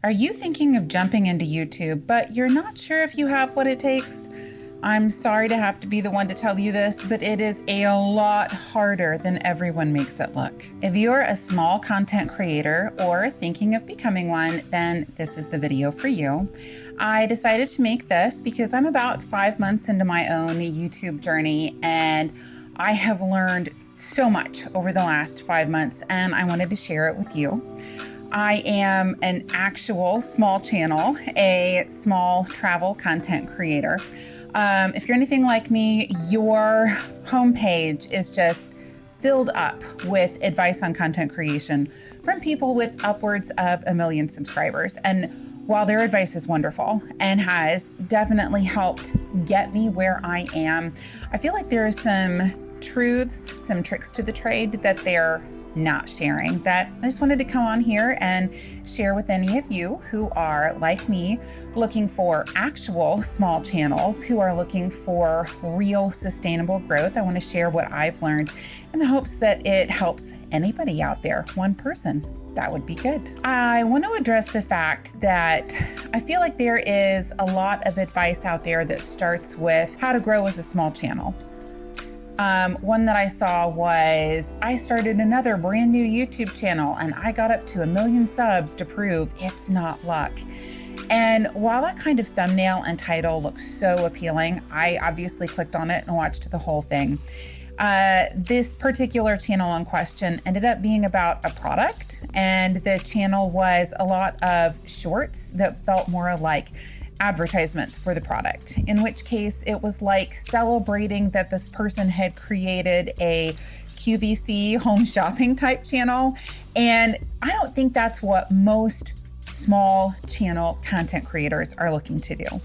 Are you thinking of jumping into YouTube, but you're not sure if you have what it takes? I'm sorry to have to be the one to tell you this, but it is a lot harder than everyone makes it look. If you're a small content creator or thinking of becoming one, then this is the video for you. I decided to make this because I'm about 5 months into my own YouTube journey, and I have learned so much over the last 5 months, and I wanted to share it with you. I am an actual small channel, a small travel content creator. If you're anything like me, your homepage is just filled up with advice on content creation from people with upwards of 1 million subscribers. And while their advice is wonderful and has definitely helped get me where I am, I feel like there are some truths, some tricks to the trade that they're not sharing that I just wanted to come on here and share with any of you who are like me, looking for actual small channels, who are looking for real sustainable growth. I want to share what I've learned in the hopes that it helps anybody out there, one person. That would be good. I want to address the fact that I feel like there is a lot of advice out there that starts with how to grow as a small channel. One that I saw was, I started another brand new YouTube channel and I got up to 1 million subs to prove it's not luck. And while that kind of thumbnail and title looks so appealing, I obviously clicked on it and watched the whole thing. This particular channel in question ended up being about a product, and the channel was a lot of shorts that felt more like advertisements for the product, in which case it was like celebrating that this person had created a QVC home shopping type channel. And I don't think that's what most small channel content creators are looking to do.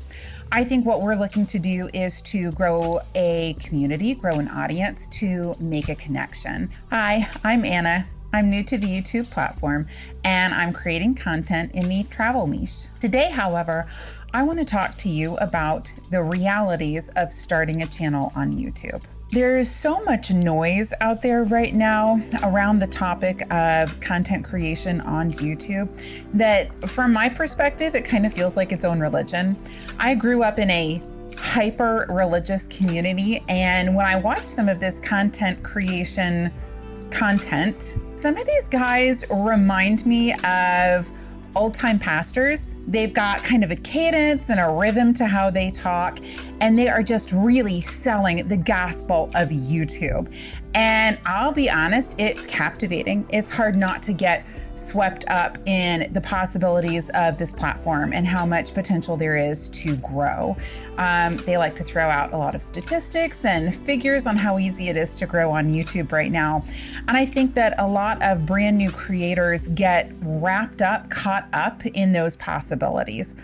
I think what we're looking to do is to grow a community, grow an audience, to make a connection. Hi, I'm Anna. I'm new to the YouTube platform and I'm creating content in the travel niche. Today, however, I want to talk to you about the realities of starting a channel on YouTube. There's so much noise out there right now around the topic of content creation on YouTube that, from my perspective, it kind of feels like its own religion. I grew up in a hyper religious community, and when I watch some of this content creation content, some of these guys remind me of old-time pastors. They've got kind of a cadence and a rhythm to how they talk, and they are just really selling the gospel of YouTube. And I'll be honest, it's captivating. It's hard not to get swept up in the possibilities of this platform and how much potential there is to grow. They like to throw out a lot of statistics and figures on how easy it is to grow on YouTube right now. And I think that a lot of brand new creators get wrapped up, caught up in those possibilities.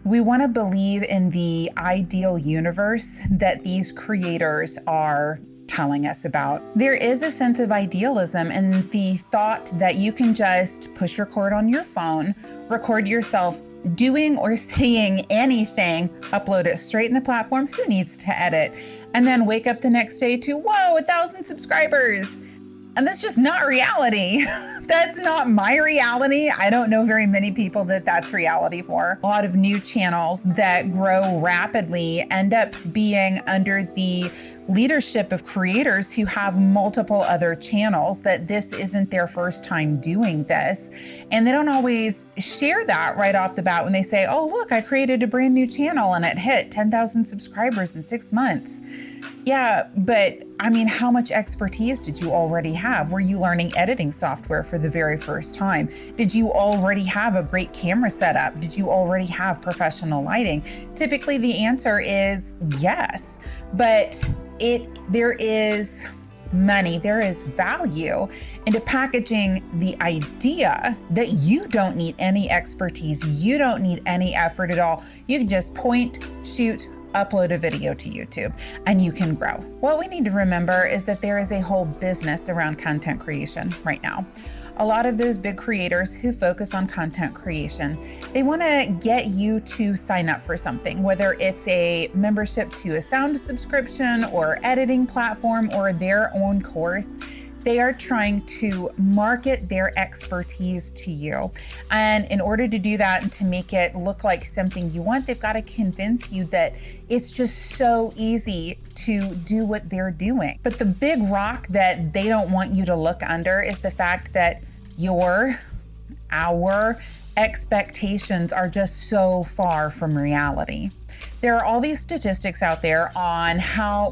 We want to believe in the ideal universe that these creators are telling us about. There is a sense of idealism in the thought that you can just push record on your phone, record yourself doing or saying anything, upload it straight in the platform. Who needs to edit? And then wake up the next day to, whoa, 1,000 subscribers. And that's just not reality. That's not my reality. I don't know very many people that that's reality for. A lot of new channels that grow rapidly end up being under the leadership of creators who have multiple other channels, that this isn't their first time doing this. And they don't always share that right off the bat when they say, oh, look, I created a brand new channel and it hit 10,000 subscribers in 6 months. Yeah, but I mean, how much expertise did you already have? Were you learning editing software for the very first time? Did you already have a great camera setup? Did you already have professional lighting? Typically the answer is yes, but there is money, there is value into packaging the idea that you don't need any expertise, you don't need any effort at all. You can just point, shoot, upload a video to YouTube and you can grow. What we need to remember is that there is a whole business around content creation right now. A lot of those big creators who focus on content creation, they want to get you to sign up for something, whether it's a membership to a sound subscription or editing platform or their own course. They are trying to market their expertise to you. And in order to do that and to make it look like something you want, they've got to convince you that it's just so easy to do what they're doing. But the big rock that they don't want you to look under is the fact that our expectations are just so far from reality. There are all these statistics out there on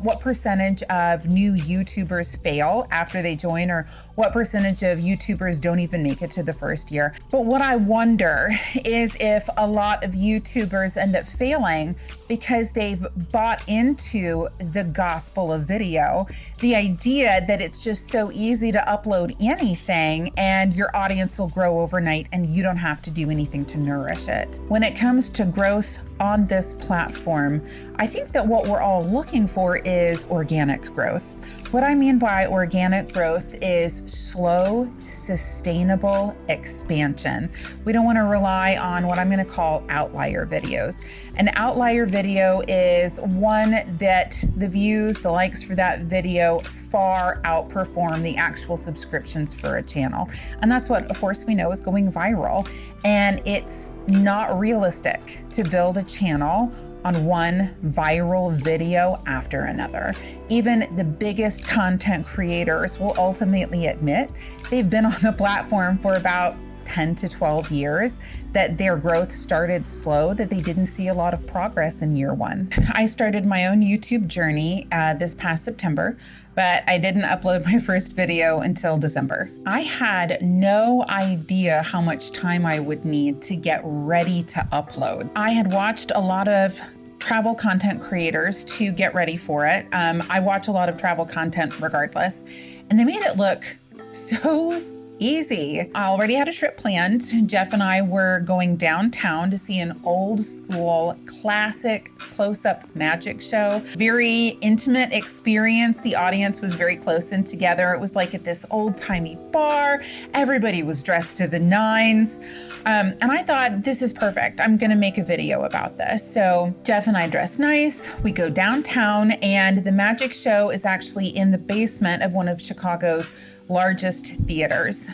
what percentage of new YouTubers fail after they join, or what percentage of YouTubers don't even make it to the first year. But what I wonder is if a lot of YouTubers end up failing because they've bought into the gospel of video, the idea that it's just so easy to upload anything and your audience will grow overnight and you don't have to do anything to nourish it. When it comes to growth on this platform, I think that what we're all looking for is organic growth. What I mean by organic growth is slow, sustainable expansion. We don't want to rely on what I'm going to call outlier videos. An outlier video is one that the views, the likes for that video far outperform the actual subscriptions for a channel. And that's what, of course, we know is going viral. And it's not realistic to build a channel on one viral video after another. Even the biggest content creators will ultimately admit they've been on the platform for about 10 to 12 years, that their growth started slow, that they didn't see a lot of progress in year one. I started my own YouTube journey this past September, but I didn't upload my first video until December. I had no idea how much time I would need to get ready to upload. I had watched a lot of travel content creators to get ready for it. I watch a lot of travel content regardless, and they made it look so easy. I already had a trip planned. Jeff and I were going downtown to see an old school classic close-up magic show. Very intimate experience. The audience was very close in together. It was like at this old-timey bar. Everybody was dressed to the nines. And I thought, this is perfect. I'm gonna make a video about this. So Jeff and I dress nice. We go downtown, and the magic show is actually in the basement of one of Chicago's largest theaters.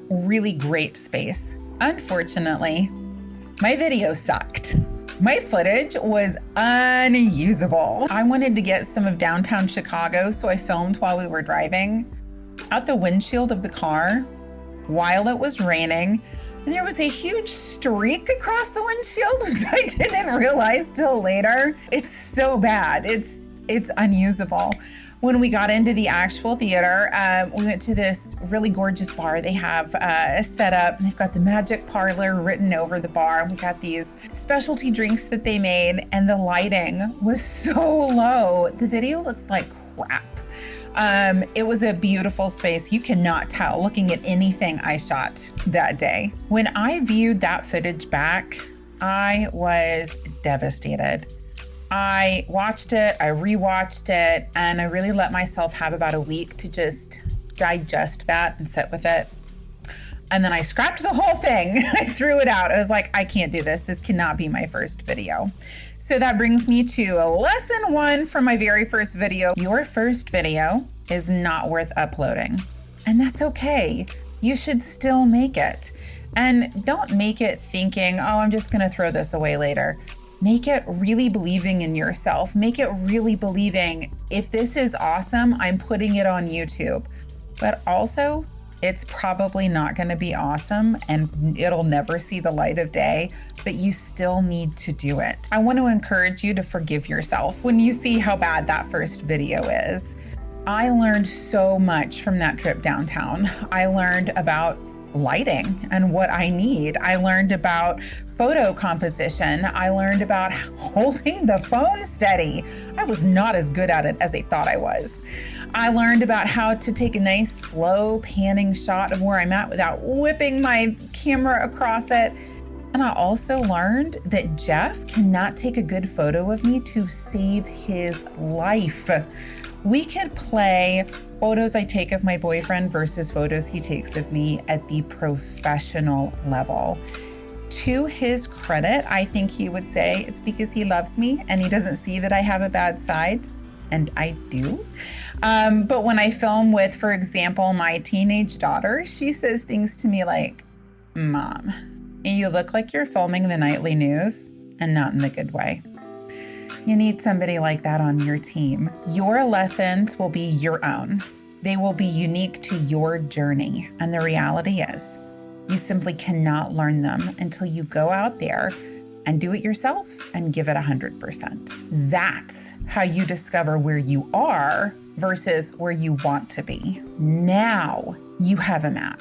Really great space. Unfortunately, my video sucked. My footage was unusable. I wanted to get some of downtown Chicago, so I filmed while we were driving out the windshield of the car while it was raining. And there was a huge streak across the windshield, which I didn't realize till later. It's so bad. It's unusable. When we got into the actual theater, we went to this really gorgeous bar. They have a setup. They've got the magic parlor written over the bar. We got these specialty drinks that they made, and the lighting was so low. The video looks like crap. It was a beautiful space. You cannot tell looking at anything I shot that day. When I viewed that footage back, I was devastated. I watched it, I rewatched it, and I really let myself have about a week to just digest that and sit with it. And then I scrapped the whole thing. I threw it out. I was like, I can't do this. This cannot be my first video. So that brings me to lesson 1 from my very first video. Your first video is not worth uploading. And that's okay. You should still make it. And don't make it thinking, oh, I'm just gonna throw this away later. Make it really believing in yourself. Make it really believing, if this is awesome, I'm putting it on YouTube. But also, it's probably not going to be awesome and it'll never see the light of day, but you still need to do it. I want to encourage you to forgive yourself when you see how bad that first video is. I learned so much from that trip downtown. I learned about lighting and what I need. I learned about photo composition. I learned about holding the phone steady. I was not as good at it as I thought I was. I learned about how to take a nice slow panning shot of where I'm at without whipping my camera across it. And I also learned that Jeff cannot take a good photo of me to save his life. We could play photos I take of my boyfriend versus photos he takes of me at the professional level. To his credit, I think he would say it's because he loves me and he doesn't see that I have a bad side. and I do. But when I film with, for example, my teenage daughter, she says things to me like, Mom, you look like you're filming the nightly news, and not in the good way. You need somebody like that on your team. Your lessons will be your own. They will be unique to your journey. And the reality is, you simply cannot learn them until you go out there and do it yourself and give it 100%. That's how you discover where you are versus where you want to be. Now you have a map.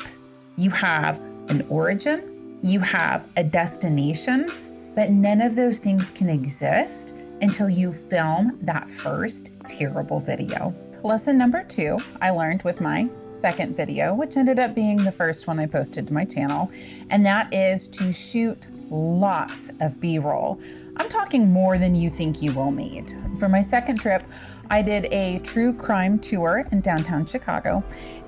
You have an origin, you have a destination, but none of those things can exist until you film that first terrible video. Lesson number 2, I learned with my second video, which ended up being the first one I posted to my channel, and that is to shoot lots of B-roll. I'm talking more than you think you will need. For my second trip, I did a true crime tour in downtown Chicago,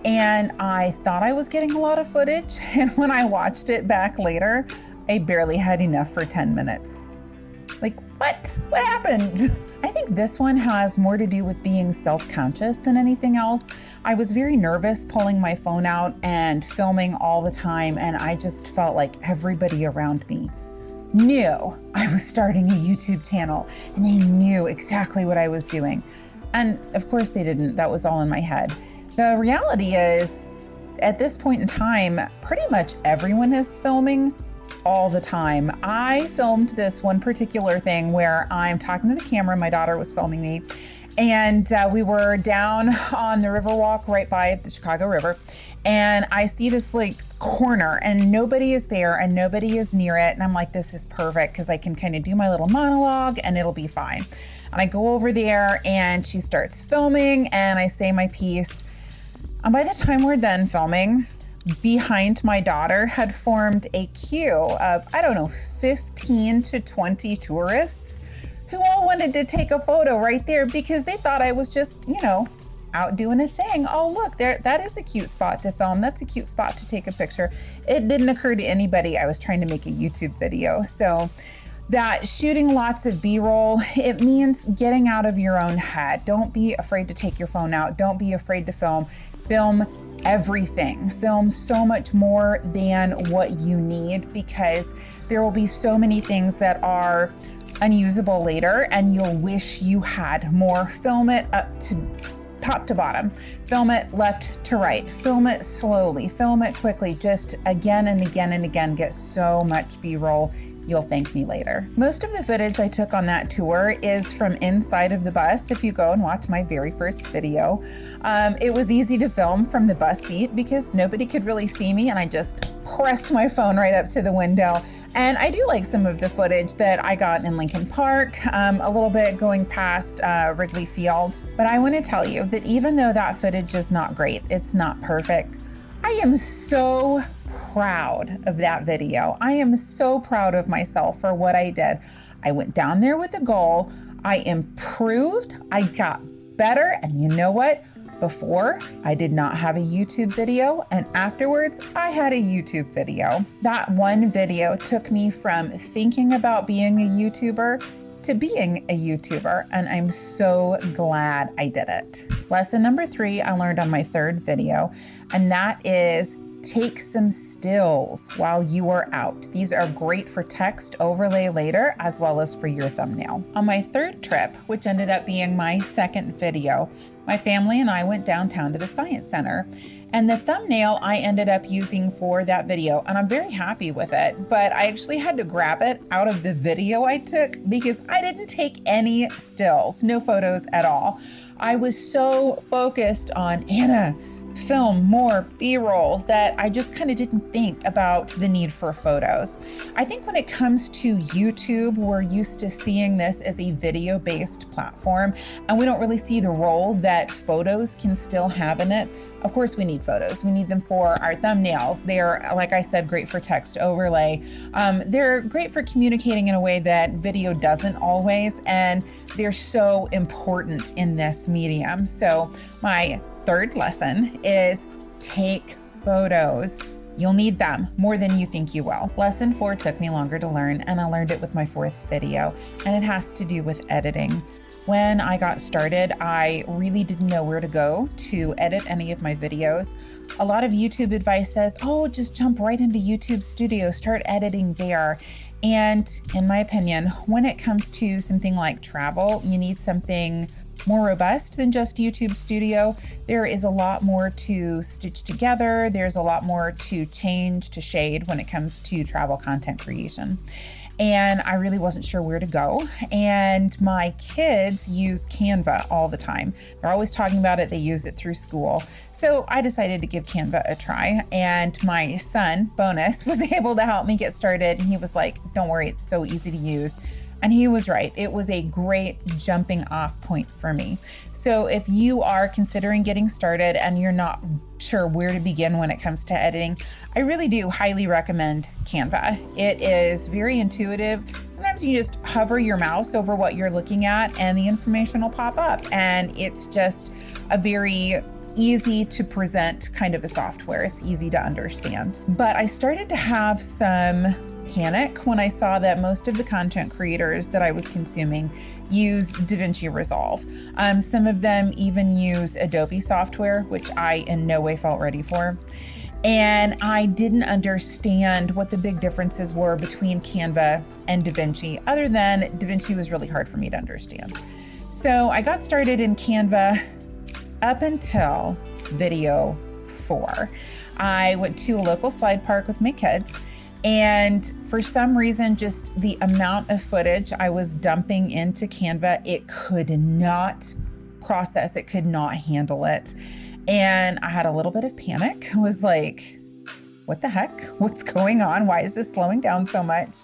and I thought I was getting a lot of footage, and when I watched it back later, I barely had enough for 10 minutes. Like, what? What happened? I think this one has more to do with being self-conscious than anything else. I was very nervous pulling my phone out and filming all the time, and I just felt like everybody around me knew I was starting a YouTube channel, and they knew exactly what I was doing. And of course they didn't. That was all in my head. The reality is, at this point in time, pretty much everyone is filming all the time. I filmed this one particular thing where I'm talking to the camera. My daughter was filming me, and we were down on the Riverwalk right by the Chicago River, and I see this like corner and nobody is there and nobody is near it, and I'm like, this is perfect because I can kind of do my little monologue and it'll be fine. And I go over there and she starts filming and I say my piece, and by the time we're done filming, behind my daughter had formed a queue of, I don't know, 15 to 20 tourists who all wanted to take a photo right there because they thought I was just, out doing a thing. Oh, look, there, that is a cute spot to film. That's a cute spot to take a picture. It didn't occur to anybody I was trying to make a YouTube video. So that shooting lots of B-roll, it means getting out of your own head. Don't be afraid to take your phone out. Don't be afraid to film. Film everything. Film so much more than what you need, because there will be so many things that are unusable later and you'll wish you had more. Film it up to top to bottom. Film it left to right. Film it slowly. Film it quickly. Just again and again and again. Get so much B-roll. You'll thank me later. Most of the footage I took on that tour is from inside of the bus. If you go and watch my very first video, it was easy to film from the bus seat because nobody could really see me, and I just pressed my phone right up to the window. And I do like some of the footage that I got in Lincoln Park, a little bit going past Wrigley Field. But I want to tell you that even though that footage is not great, it's not perfect, I am so proud of that video. I am so proud of myself for what I did. I went down there with a goal. I improved. I got better. And you know what? Before, I did not have a YouTube video, and afterwards, I had a YouTube video. That one video took me from thinking about being a YouTuber to being a YouTuber, and I'm so glad I did it. Lesson number 3 I learned on my third video, and that is take some stills while you are out. These are great for text overlay later, as well as for your thumbnail. On my third trip, which ended up being my second video, my family and I went downtown to the Science Center. And the thumbnail I ended up using for that video, and I'm very happy with it, but I actually had to grab it out of the video I took because I didn't take any stills, no photos at all. I was so focused on Anna, film more B-roll, that I just kind of didn't think about the need for photos. I think when it comes to YouTube, we're used to seeing this as a video-based platform, and we don't really see the role that photos can still have in it. Of course, we need photos. We need them for our thumbnails. They're, like I said, great for text overlay. They're great for communicating in a way that video doesn't always, and they're so important in this medium. So my third lesson is take photos. You'll need them more than you think you will. Lesson 4 took me longer to learn, and I learned it with my 4th video, and it has to do with editing. When I got started, I really didn't know where to go to edit any of my videos. A lot of YouTube advice says, oh, just jump right into YouTube Studio, start editing there. And in my opinion, when it comes to something like travel, you need something more robust than just YouTube Studio. There is a lot more to stitch together. There's a lot more to change, to shade when it comes to travel content creation. And I really wasn't sure where to go. And my kids use Canva all the time. They're always talking about it. They use it through school. So I decided to give Canva a try. And my son, Bonus, was able to help me get started. And he was like, don't worry, it's so easy to use. And he was right. It was a great jumping off point for me. So if you are considering getting started and you're not sure where to begin when it comes to editing, I really do highly recommend Canva. It is very intuitive. Sometimes you just hover your mouse over what you're looking at and the information will pop up. And it's just a very easy to present kind of a software. It's easy to understand. But I started to have some panic when I saw that most of the content creators that I was consuming use DaVinci Resolve. Some of them even use Adobe software, which I in no way felt ready for. And I didn't understand what the big differences were between Canva and DaVinci, other than DaVinci was really hard for me to understand. So I got started in Canva up until video 4. I went to a local slide park with my kids. And for some reason, just the amount of footage I was dumping into Canva, it could not process, it could not handle it. And I had a little bit of panic. I was like, what the heck? What's going on? Why is this slowing down so much?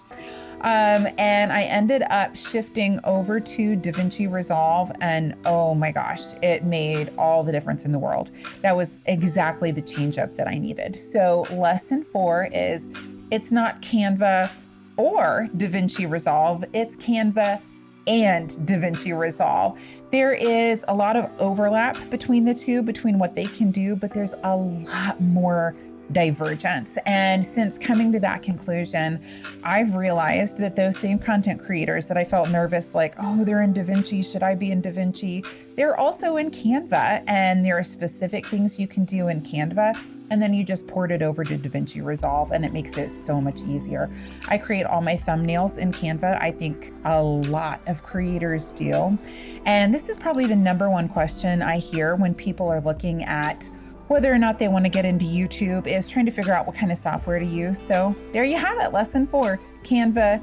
And I ended up shifting over to DaVinci Resolve, and oh my gosh, it made all the difference in the world. That was exactly the change up that I needed. So lesson 4 is, it's not Canva or DaVinci Resolve, it's Canva and DaVinci Resolve. There is a lot of overlap between the two, between what they can do, but there's a lot more divergence. And since coming to that conclusion, I've realized that those same content creators that I felt nervous, like, oh, they're in DaVinci, should I be in DaVinci? They're also in Canva, and there are specific things you can do in Canva. And then you just port it over to DaVinci Resolve, and it makes it so much easier. I create all my thumbnails in Canva. I think a lot of creators do. And this is probably the #1 question I hear when people are looking at whether or not they want to get into YouTube, is trying to figure out what kind of software to use. So there you have it, lesson 4, Canva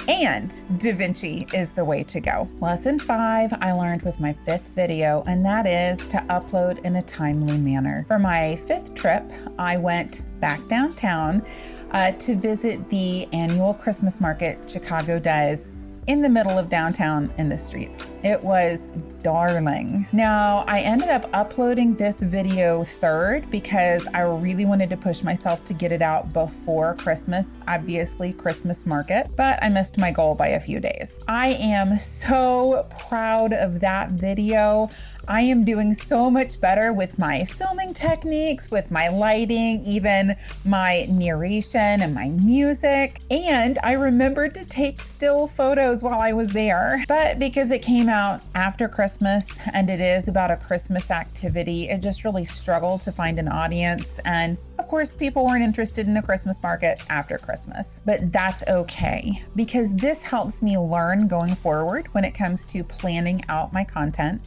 and DaVinci is the way to go. Lesson 5, I learned with my 5th video, and that is to upload in a timely manner. For my 5th trip, I went back downtown to visit the annual Christmas market Chicago does in the middle of downtown in the streets. It was darling. Now, I ended up uploading this video 3rd because I really wanted to push myself to get it out before Christmas, obviously Christmas market, but I missed my goal by a few days. I am so proud of that video. I am doing so much better with my filming techniques, with my lighting, even my narration and my music. And I remembered to take still photos while I was there. But because it came out after Christmas and it is about a Christmas activity, it just really struggled to find an audience. And of course, people weren't interested in a Christmas market after Christmas. But that's okay, because this helps me learn going forward when it comes to planning out my content.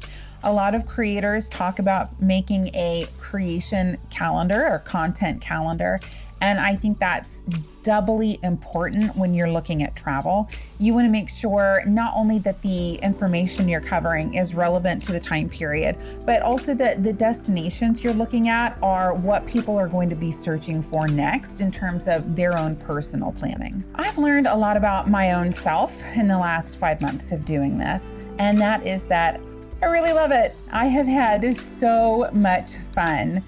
A lot of creators talk about making a creation calendar or content calendar. And I think that's doubly important when you're looking at travel. You want to make sure not only that the information you're covering is relevant to the time period, but also that the destinations you're looking at are what people are going to be searching for next in terms of their own personal planning. I've learned a lot about my own self in the last 5 months of doing this, and that is that I really love it. I have had so much fun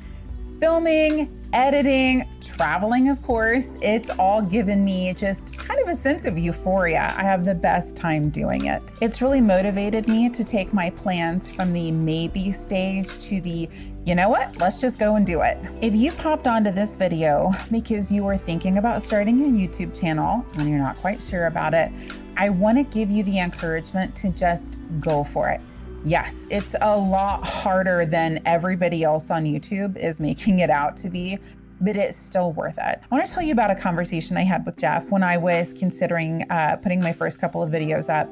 filming, editing, traveling, of course. It's all given me just kind of a sense of euphoria. I have the best time doing it. It's really motivated me to take my plans from the maybe stage to the, you know what, let's just go and do it. If you popped onto this video because you were thinking about starting a YouTube channel and you're not quite sure about it, I want to give you the encouragement to just go for it. Yes, it's a lot harder than everybody else on YouTube is making it out to be, but it's still worth it. I want to tell you about a conversation I had with Jeff when I was considering putting my first couple of videos up.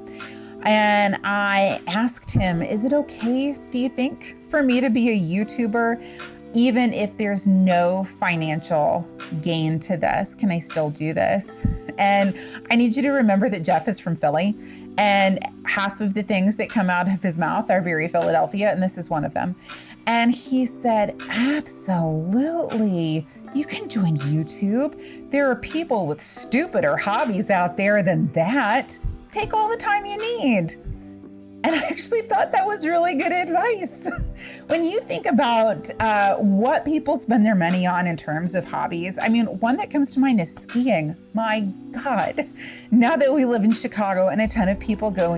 And I asked him, is it okay, do you think, for me to be a YouTuber, even if there's no financial gain to this? Can I still do this? And I need you to remember that Jeff is from Philly, and half of the things that come out of his mouth are very Philadelphia, and this is one of them. And he said, absolutely, you can join YouTube. There are people with stupider hobbies out there than that. Take all the time you need. And I actually thought that was really good advice. When you think about what people spend their money on in terms of hobbies, I mean, one that comes to mind is skiing. My God, now that we live in Chicago and a ton of people go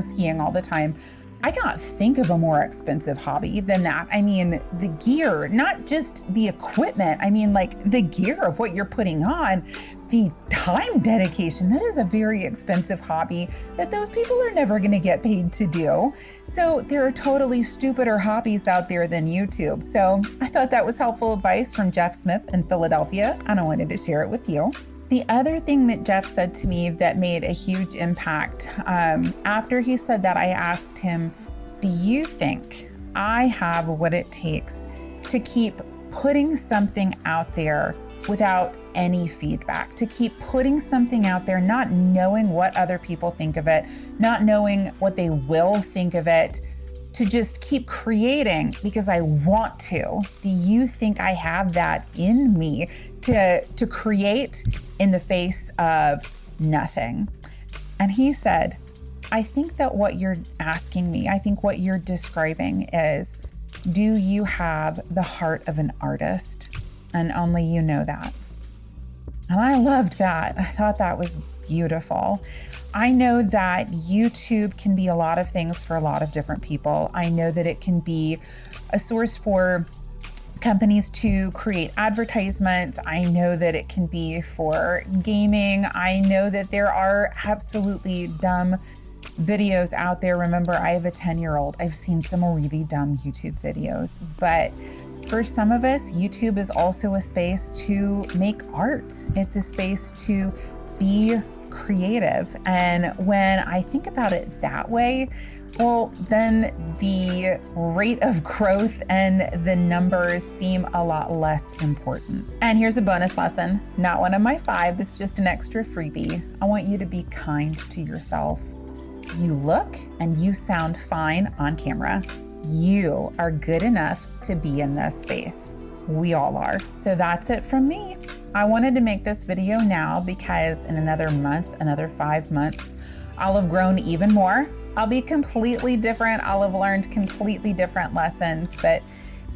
skiing all the time, I cannot think of a more expensive hobby than that. I mean, the gear, not just the equipment, I mean like the gear of what you're putting on, the time dedication, that is a very expensive hobby that those people are never gonna get paid to do. So there are totally stupider hobbies out there than YouTube. So I thought that was helpful advice from Jeff Smith in Philadelphia, and I wanted to share it with you. The other thing that Jeff said to me that made a huge impact, after he said that, I asked him, do you think I have what it takes to keep putting something out there without any feedback, to keep putting something out there, not knowing what other people think of it, not knowing what they will think of it, to just keep creating because I want to? Do you think I have that in me to create in the face of nothing? And he said, I think that what you're asking me, I think what you're describing is, do you have the heart of an artist? And only you know that. And I loved that. I thought that was beautiful. I know that YouTube can be a lot of things for a lot of different people. I know that it can be a source for companies to create advertisements. I know that it can be for gaming. I know that there are absolutely dumb videos out there. Remember, I have a 10-year-old. I've seen some really dumb YouTube videos, but for some of us, YouTube is also a space to make art. It's a space to be creative. And when I think about it that way, well, then the rate of growth and the numbers seem a lot less important. And here's a bonus lesson, not one of my 5, this is just an extra freebie. I want you to be kind to yourself. You look and you sound fine on camera. You are good enough to be in this space. We all are. So that's it from me. I wanted to make this video now because in another month, another 5 months, I'll have grown even more. I'll be completely different. I'll have learned completely different lessons, but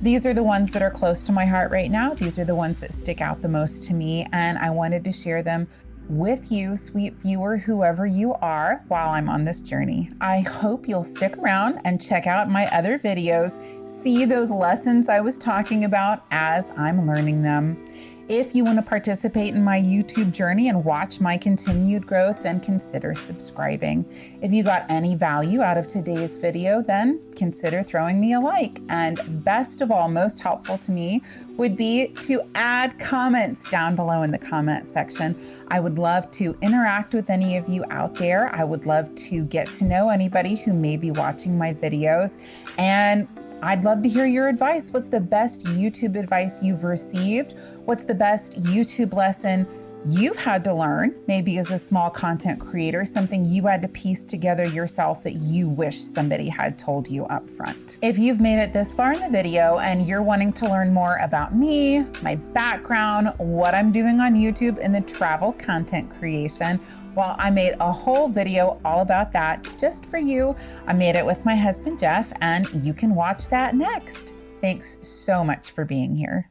these are the ones that are close to my heart right now. These are the ones that stick out the most to me, and I wanted to share them with you, sweet viewer, whoever you are, while I'm on this journey. I hope you'll stick around and check out my other videos, see those lessons I was talking about as I'm learning them. If you want to participate in my YouTube journey and watch my continued growth, then consider subscribing. If you got any value out of today's video, then consider throwing me a like. And best of all, most helpful to me would be to add comments down below in the comment section. I would love to interact with any of you out there. I would love to get to know anybody who may be watching my videos, and I'd love to hear your advice. What's the best YouTube advice you've received? What's the best YouTube lesson you've had to learn, maybe as a small content creator, something you had to piece together yourself that you wish somebody had told you up front? If you've made it this far in the video and you're wanting to learn more about me, my background, what I'm doing on YouTube in the travel content creation, well, I made a whole video all about that just for you. I made it with my husband, Jeff, and you can watch that next. Thanks so much for being here.